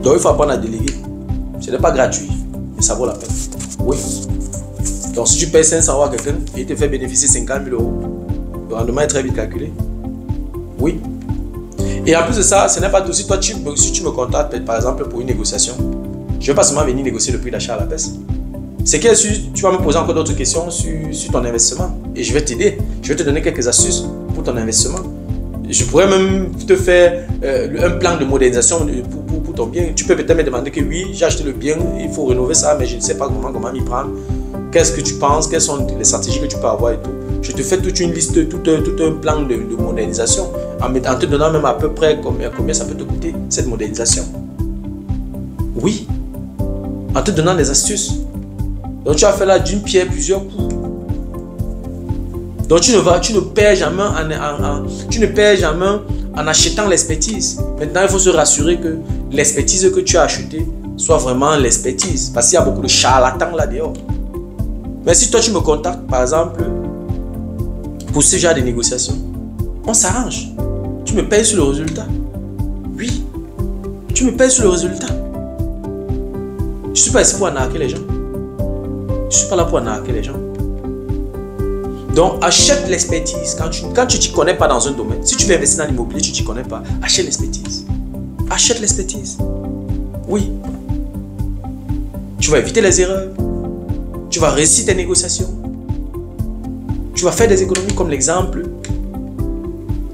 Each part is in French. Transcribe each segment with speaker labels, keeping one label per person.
Speaker 1: Donc il faut apprendre à déléguer. Ce n'est pas gratuit, mais ça vaut la peine. Oui. Donc si tu payes 500 euros à quelqu'un et il te fait bénéficier 50 000 euros, le rendement est très vite calculé. Oui. Et en plus de ça, ce n'est pas tout. Si toi, si tu me contactes, par exemple, pour une négociation, je ne vais pas seulement venir négocier le prix d'achat à la baisse. C'est que tu vas me poser encore d'autres questions sur ton investissement. Et je vais t'aider. Je vais te donner quelques astuces pour ton investissement. Je pourrais même te faire un plan de modernisation pour ton bien. Tu peux peut-être me demander que oui, j'ai acheté le bien, il faut rénover ça, mais je ne sais pas comment m'y prendre. Qu'est-ce que tu penses? Quelles sont les stratégies que tu peux avoir et tout. Je te fais toute une liste, tout un plan de modernisation, en te donnant même à peu près combien ça peut te coûter, cette modernisation. Oui, en te donnant des astuces. Donc tu as fait là d'une pierre plusieurs coups. Donc tu ne perds jamais en achetant l'expertise. Maintenant, il faut se rassurer que l'expertise que tu as achetée soit vraiment l'expertise. Parce qu'il y a beaucoup de charlatans là-dehors. Mais si toi tu me contactes, par exemple, pour ce genre de négociation, on s'arrange. Tu me payes sur le résultat. Oui, tu me payes sur le résultat. Je ne suis pas ici pour arnaquer les gens. Je ne suis pas là pour arnaquer les gens. Donc, achète l'expertise. Quand tu ne t'y connais pas dans un domaine, si tu veux investir dans l'immobilier, tu ne t'y connais pas, achète l'expertise. Achète l'expertise. Oui. Tu vas éviter les erreurs. Tu vas réussir tes négociations. Tu vas faire des économies comme l'exemple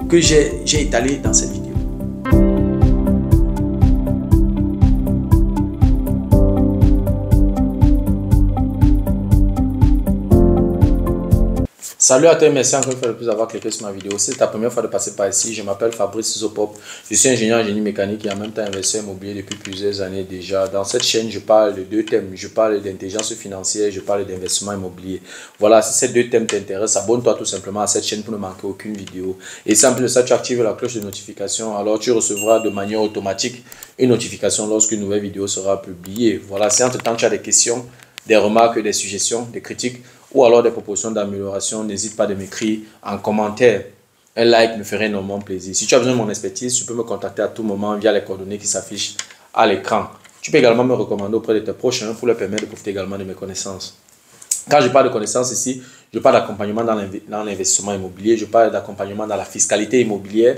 Speaker 1: que j'ai étalé dans cette vidéo. Salut à toi et merci encore une fois de plus d'avoir cliqué sur ma vidéo. Si c'est ta première fois de passer par ici, je m'appelle Fabrice Zopop. Je suis ingénieur en génie mécanique et en même temps investisseur immobilier depuis plusieurs années déjà. Dans cette chaîne, je parle de deux thèmes. Je parle d'intelligence financière, je parle d'investissement immobilier. Voilà, si ces deux thèmes t'intéressent, abonne-toi tout simplement à cette chaîne pour ne manquer aucune vidéo. Et si en plus de ça, tu actives la cloche de notification, alors tu recevras de manière automatique une notification lorsqu'une nouvelle vidéo sera publiée. Voilà, si entre-temps tu as des questions, des remarques, des suggestions, des critiques, ou alors des propositions d'amélioration, n'hésite pas de m'écrire en commentaire. Un like me ferait énormément plaisir. Si tu as besoin de mon expertise, tu peux me contacter à tout moment via les coordonnées qui s'affichent à l'écran. Tu peux également me recommander auprès de tes proches pour leur permettre de profiter également de mes connaissances. Quand je parle de connaissances ici, je parle d'accompagnement dans l'investissement immobilier, je parle d'accompagnement dans la fiscalité immobilière,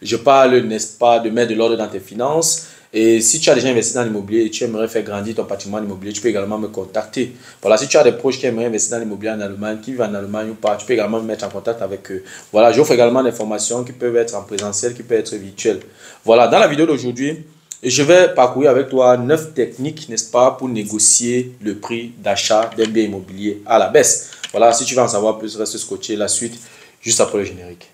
Speaker 1: je parle, n'est-ce pas, de mettre de l'ordre dans tes finances. Et si tu as déjà investi dans l'immobilier et tu aimerais faire grandir ton patrimoine immobilier, tu peux également me contacter. Voilà, si tu as des proches qui aimeraient investir dans l'immobilier en Allemagne, qui vivent en Allemagne ou pas, tu peux également me mettre en contact avec eux. Voilà, j'offre également des formations qui peuvent être en présentiel, qui peuvent être virtuelles. Voilà, dans la vidéo d'aujourd'hui, je vais parcourir avec toi 9 techniques, n'est-ce pas, pour négocier le prix d'achat d'un bien immobilier à la baisse. Voilà, si tu veux en savoir plus, reste scotché. La suite, juste après le générique.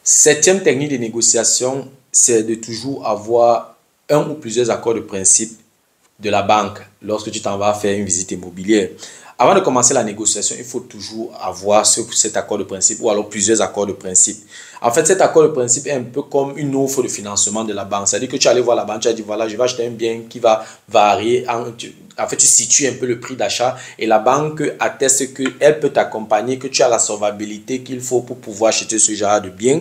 Speaker 1: Septième technique de négociation, c'est de toujours avoir un ou plusieurs accords de principe de la banque lorsque tu t'en vas faire une visite immobilière. Avant de commencer la négociation, il faut toujours avoir cet accord de principe ou alors plusieurs accords de principe. En fait, cet accord de principe est un peu comme une offre de financement de la banque. C'est-à-dire que tu allais voir la banque, tu as dit voilà, je vais acheter un bien qui va varier. En fait, tu situes un peu le prix d'achat et la banque atteste qu'elle peut t'accompagner, que tu as la solvabilité qu'il faut pour pouvoir acheter ce genre de bien.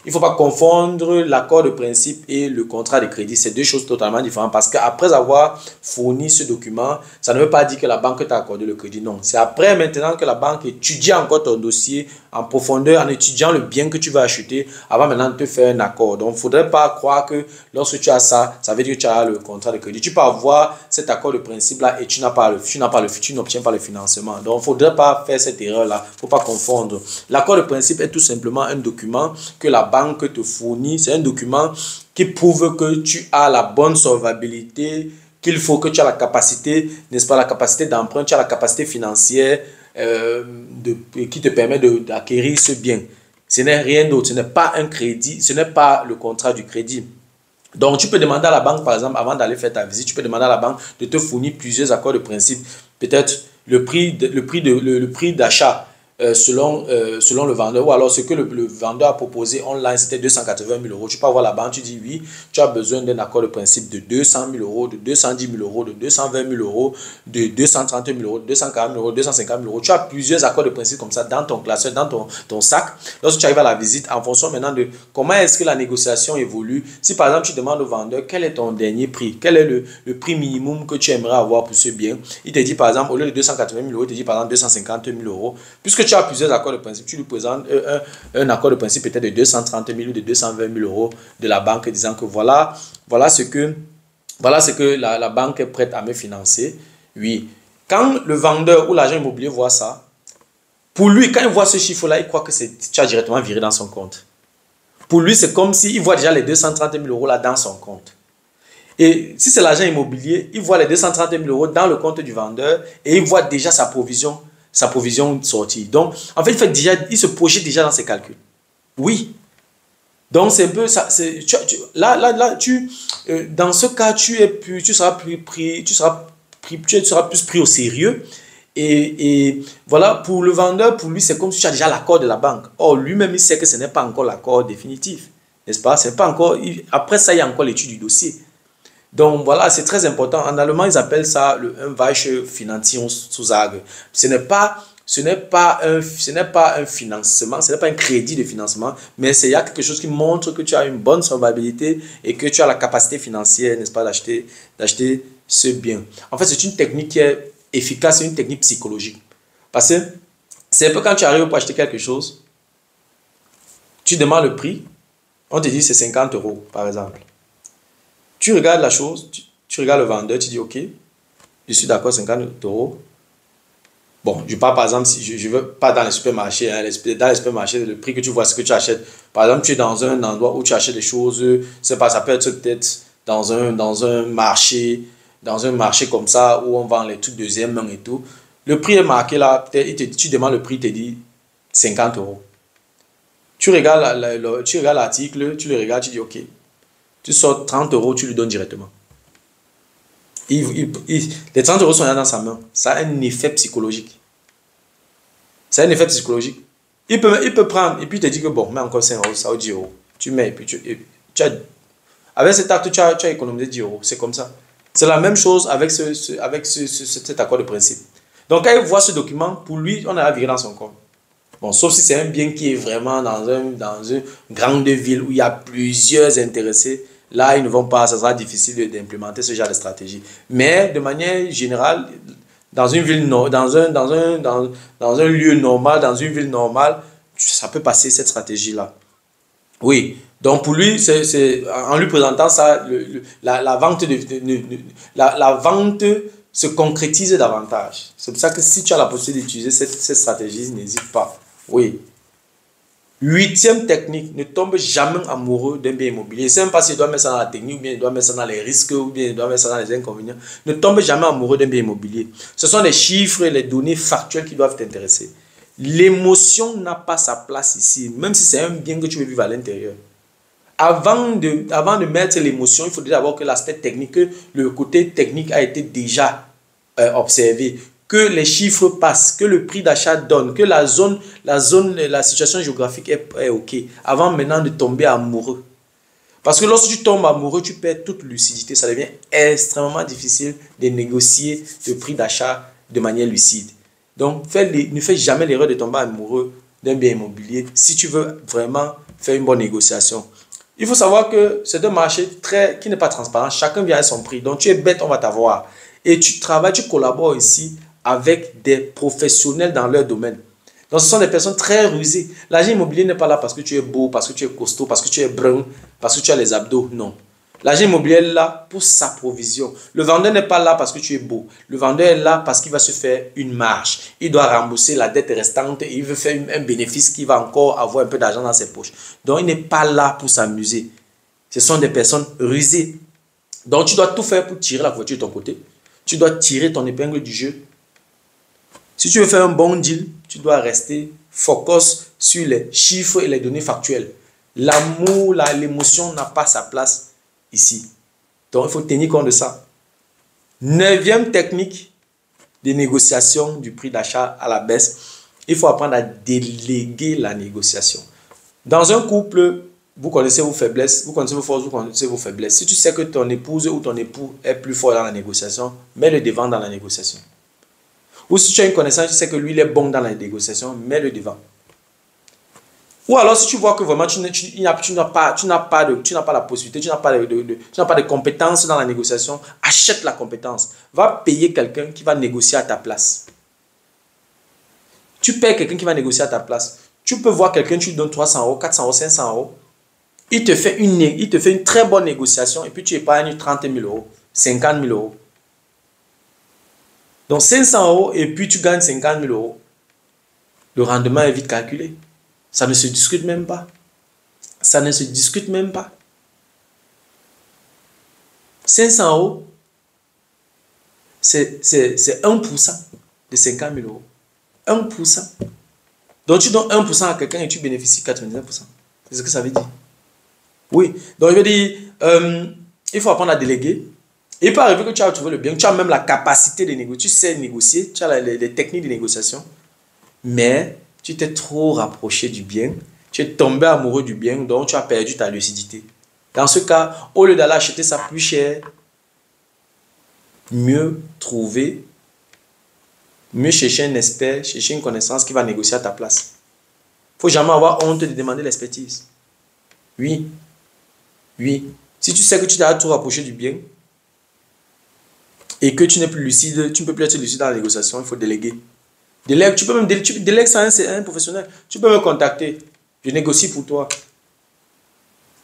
Speaker 1: Il ne faut pas confondre l'accord de principe et le contrat de crédit. C'est deux choses totalement différentes parce qu'après avoir fourni ce document, ça ne veut pas dire que la banque t'a accordé le crédit. Non, c'est après maintenant que la banque étudie encore ton dossier en profondeur, en étudiant le bien que tu vas acheter avant maintenant de te faire un accord. Donc, il ne faudrait pas croire que lorsque tu as ça, ça veut dire que tu as le contrat de crédit. Tu peux avoir cet accord de principe-là et tu n'obtiens pas le financement. Donc, il ne faudrait pas faire cette erreur-là. Il ne faut pas confondre. L'accord de principe est tout simplement un document que la banque te fournit. C'est un document qui prouve que tu as la bonne solvabilité, qu'il faut, que tu as la capacité, n'est-ce pas, la capacité d'emprunt, tu as la capacité financière qui te permet d'acquérir ce bien. Ce n'est rien d'autre. Ce n'est pas un crédit. Ce n'est pas le contrat du crédit. Donc, tu peux demander à la banque, par exemple, avant d'aller faire ta visite, tu peux demander à la banque de te fournir plusieurs accords de principe. Peut-être le prix d'achat selon le vendeur, ou alors ce que le vendeur a proposé online, c'était 280 000 euros. Tu peux avoir la banque, tu dis oui, tu as besoin d'un accord de principe de 200 000 euros, de 210 000 euros, de 220 000 euros, de 230 000 euros, de 240 000 euros, 250 000 euros. Tu as plusieurs accords de principe comme ça dans ton classeur, dans ton sac. Lorsque tu arrives à la visite, en fonction maintenant de comment est-ce que la négociation évolue. Si par exemple tu demandes au vendeur quel est ton dernier prix, quel est le prix minimum que tu aimerais avoir pour ce bien, il te dit par exemple, au lieu de 280 000 euros, il te dit par exemple 250 000 euros. Puisque tu as plusieurs accords de principe, tu lui présentes un accord de principe peut-être de 230 000 ou de 220 000 euros de la banque, disant que voilà ce que la banque est prête à me financer. Oui. Quand le vendeur ou l'agent immobilier voit ça, pour lui, quand il voit ce chiffre-là, il croit que tu as directement viré dans son compte. Pour lui, c'est comme s'il voit déjà les 230 000 euros là dans son compte. Et si c'est l'agent immobilier, il voit les 230 000 euros dans le compte du vendeur et il voit déjà sa provision sortie. Donc, en fait, il se projette déjà dans ses calculs. Oui. Donc, c'est un peu ça. Dans ce cas, tu seras plus pris au sérieux. Et voilà, pour le vendeur, pour lui, c'est comme si tu as déjà l'accord de la banque. Or, lui-même, il sait que ce n'est pas encore l'accord définitif. N'est-ce pas? C'est pas encore. Après ça, il y a encore l'étude du dossier. Donc voilà, c'est très important. En allemand, ils appellent ça un Weichenfinanzierungszusage. Ce n'est pas un financement, ce n'est pas un crédit de financement, mais il y a quelque chose qui montre que tu as une bonne solvabilité et que tu as la capacité financière, n'est-ce pas, d'acheter ce bien. En fait, c'est une technique qui est efficace, c'est une technique psychologique. Parce que c'est un peu quand tu arrives pour acheter quelque chose, tu demandes le prix, on te dit c'est 50 euros, par exemple. Tu regardes la chose, tu regardes le vendeur, tu dis ok, je suis d'accord, 50 euros. Bon, je parle par exemple, si je ne veux pas dans les supermarchés, hein, dans les supermarchés, le prix que tu vois, ce que tu achètes. Par exemple, tu es dans un endroit où tu achètes des choses, c'est pas, ça peut être peut-être dans un marché comme ça, où on vend les trucs deuxième main et tout. Le prix est marqué là, tu demandes le prix, il te dit 50 euros. Tu regardes l'article, tu le regardes, tu dis ok. Tu sors 30 euros, tu lui donnes directement. Les 30 euros sont là dans sa main. Ça a un effet psychologique. C'est un effet psychologique. Il peut prendre et puis te dire que bon, mets encore 5 euros, ça ou 10 euros. Tu mets et puis avec cet acte, tu as économisé 10 euros. C'est comme ça. C'est la même chose avec cet accord de principe. Donc quand il voit ce document, pour lui, on a viré dans son compte. Bon, sauf si c'est un bien qui est vraiment dans une grande ville où il y a plusieurs intéressés. Là, ils ne vont pas, ça sera difficile d'implémenter ce genre de stratégie. Mais de manière générale, dans une ville, dans un lieu normal, dans une ville normale, ça peut passer cette stratégie-là. Oui. Donc pour lui, en lui présentant ça, la vente se concrétise davantage. C'est pour ça que si tu as la possibilité d'utiliser cette stratégie, n'hésite pas. Oui. 8e technique, ne tombe jamais amoureux d'un bien immobilier. Je ne sais même pas s'il doit mettre ça dans la technique, ou bien il doit mettre ça dans les risques, ou bien il doit mettre ça dans les inconvénients. Ne tombe jamais amoureux d'un bien immobilier. Ce sont les chiffres et les données factuelles qui doivent t'intéresser. L'émotion n'a pas sa place ici, même si c'est un bien que tu veux vivre à l'intérieur. Avant de mettre l'émotion, il faudrait d'abord que l'aspect technique, que le côté technique a été déjà observé, que les chiffres passent, que le prix d'achat donne, que la situation géographique est OK, avant maintenant de tomber amoureux. Parce que lorsque tu tombes amoureux, tu perds toute lucidité, ça devient extrêmement difficile de négocier le prix d'achat de manière lucide. Donc, ne fais jamais l'erreur de tomber amoureux d'un bien immobilier si tu veux vraiment faire une bonne négociation. Il faut savoir que c'est un marché qui n'est pas transparent. Chacun vient à son prix. Donc, tu es bête, on va t'avoir. Et tu travailles, tu collabores ici avec des professionnels dans leur domaine. Donc, ce sont des personnes très rusées. L'agent immobilier n'est pas là parce que tu es beau, parce que tu es costaud, parce que tu es brun, parce que tu as les abdos. Non. L'agent immobilier est là pour sa provision. Le vendeur n'est pas là parce que tu es beau. Le vendeur est là parce qu'il va se faire une marge. Il doit rembourser la dette restante et il veut faire un bénéfice qui va encore avoir un peu d'argent dans ses poches. Donc, il n'est pas là pour s'amuser. Ce sont des personnes rusées. Donc, tu dois tout faire pour tirer la voiture de ton côté. Tu dois tirer ton épingle du jeu. Si tu veux faire un bon deal, tu dois rester focus sur les chiffres et les données factuelles. L'amour, l'émotion n'a pas sa place ici. Donc, il faut tenir compte de ça. 9e technique de négociation du prix d'achat à la baisse. Il faut apprendre à déléguer la négociation. Dans un couple, vous connaissez vos faiblesses, vous connaissez vos forces, vous connaissez vos faiblesses. Si tu sais que ton épouse ou ton époux est plus fort dans la négociation, mets-le devant dans la négociation. Ou si tu as une connaissance, tu sais que lui, il est bon dans la négociation, mets-le devant. Ou alors, si tu vois que vraiment tu n'as pas la possibilité, tu n'as pas de compétences dans la négociation, achète la compétence. Va payer quelqu'un qui va négocier à ta place. Tu payes quelqu'un qui va négocier à ta place. Tu peux voir quelqu'un, tu lui donnes 300 euros, 400 euros, 500 euros. Il te fait une très bonne négociation et puis tu épargnes 30 000 euros, 50 000 euros. Donc 500 euros et puis tu gagnes 50 000 euros. Le rendement est vite calculé. Ça ne se discute même pas. Ça ne se discute même pas. 500 euros, c'est 1% de 50 000 euros. 1%. Donc tu donnes 1% à quelqu'un et tu bénéficies 99%. C'est ce que ça veut dire. Oui. Donc je veux dire, il faut apprendre à déléguer. Il peut arriver que tu as trouvé le bien, tu as même la capacité de négocier, tu sais négocier, tu as les techniques de négociation, mais tu t'es trop rapproché du bien, tu es tombé amoureux du bien, donc tu as perdu ta lucidité. Dans ce cas, au lieu d'aller acheter ça plus cher, mieux trouver, mieux chercher un expert, chercher une connaissance qui va négocier à ta place. Il ne faut jamais avoir honte de demander l'expertise. Oui, oui. Si tu sais que tu t'as trop rapproché du bien et que tu n'es plus lucide, tu ne peux plus être lucide dans la négociation, il faut déléguer. Délègue, tu peux même déléguer ça à un professionnel. Tu peux me contacter. Je négocie pour toi.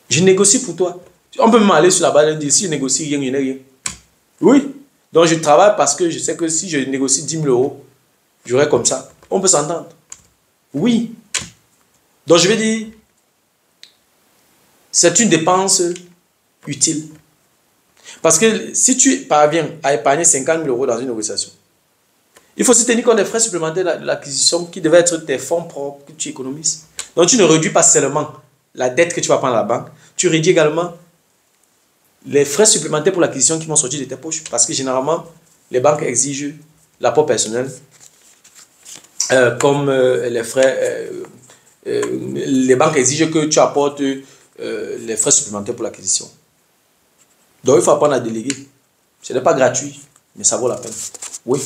Speaker 1: Je négocie pour toi. On peut même aller sur la base et dire si je négocie rien, je n'ai rien. Oui. Donc je travaille parce que je sais que si je négocie 10 000 euros, j'aurai comme ça. On peut s'entendre. Oui. Donc je vais dire, c'est une dépense utile. Parce que si tu parviens à épargner 50 000 euros dans une négociation, il faut se tenir compte des frais supplémentaires de l'acquisition qui devaient être tes fonds propres que tu économises. Donc tu ne réduis pas seulement la dette que tu vas prendre à la banque, tu réduis également les frais supplémentaires pour l'acquisition qui vont sortir de tes poches. Parce que généralement, les banques exigent l'apport personnel comme les frais. Les banques exigent que tu apportes les frais supplémentaires pour l'acquisition. Donc il faut apprendre à déléguer. Ce n'est pas gratuit, mais ça vaut la peine. Oui.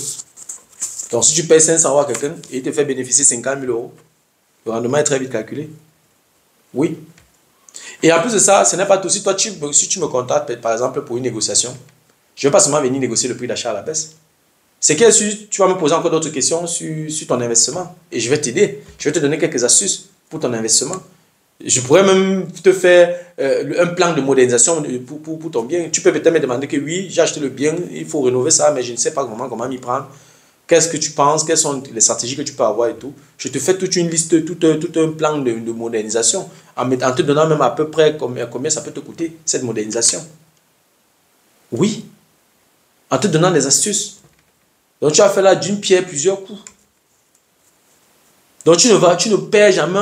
Speaker 1: Donc si tu payes 500 euros à quelqu'un et il te fait bénéficier 50 000 euros, le rendement est très vite calculé. Oui. Et en plus de ça, ce n'est pas tout. Si toi, si tu me contactes, par exemple, pour une négociation, je ne vais pas seulement venir négocier le prix d'achat à la baisse. C'est que tu vas me poser encore d'autres questions sur ton investissement. Et je vais t'aider. Je vais te donner quelques astuces pour ton investissement. Je pourrais même te faire un plan de modernisation pour ton bien. Tu peux peut-être me demander que oui, j'ai acheté le bien, il faut rénover ça, mais je ne sais pas comment m'y prendre. Qu'est-ce que tu penses? Quelles sont les stratégies que tu peux avoir et tout? Je te fais toute une liste, tout un plan de modernisation en te donnant même à peu près combien ça peut te coûter, cette modernisation. Oui. En te donnant des astuces. Donc tu as fait là d'une pierre plusieurs coups. Donc tu ne perds jamais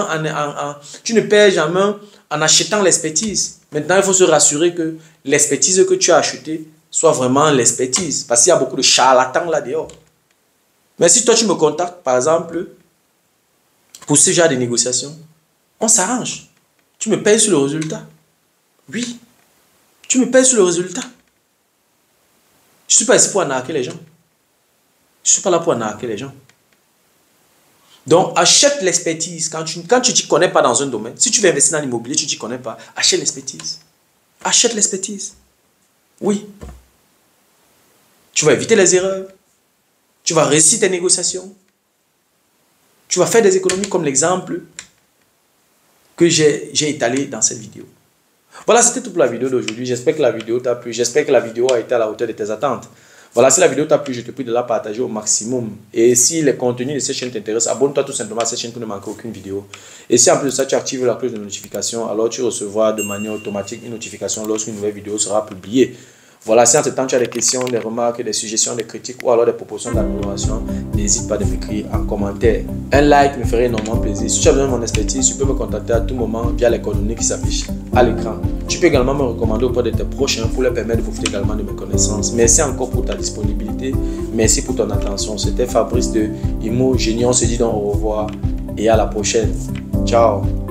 Speaker 1: en achetant l'expertise. Maintenant, il faut se rassurer que l'expertise que tu as achetée soit vraiment l'expertise. Parce qu'il y a beaucoup de charlatans là dehors. Mais si toi tu me contactes, par exemple, pour ce genre de négociation, on s'arrange. Tu me payes sur le résultat. Oui. Tu me payes sur le résultat. Je ne suis pas ici pour arnaquer les gens. Je ne suis pas là pour arnaquer les gens. Donc, achète l'expertise. Quand tu ne t'y connais pas dans un domaine, si tu veux investir dans l'immobilier, tu ne t'y connais pas, achète l'expertise. Achète l'expertise. Oui. Tu vas éviter les erreurs. Tu vas réussir tes négociations. Tu vas faire des économies comme l'exemple que j'ai étalé dans cette vidéo. Voilà, c'était tout pour la vidéo d'aujourd'hui. J'espère que la vidéo t'a plu. J'espère que la vidéo a été à la hauteur de tes attentes. Voilà, si la vidéo t'a plu, je te prie de la partager au maximum. Et si les contenus de cette chaîne t'intéressent, abonne-toi tout simplement à cette chaîne pour ne manquer aucune vidéo. Et si en plus de ça, tu actives la cloche de notification, alors tu recevras de manière automatique une notification lorsqu'une nouvelle vidéo sera publiée. Voilà, si en ce temps tu as des questions, des remarques, des suggestions, des critiques ou alors des propositions d'amélioration, n'hésite pas à m'écrire en commentaire. Un like me ferait énormément plaisir. Si tu as besoin de mon expertise, tu peux me contacter à tout moment via les coordonnées qui s'affichent à l'écran. Tu peux également me recommander auprès de tes prochains pour leur permettre de profiter également de mes connaissances. Merci encore pour ta disponibilité. Merci pour ton attention. C'était Fabrice de Imo Génie. On se dit donc au revoir et à la prochaine. Ciao.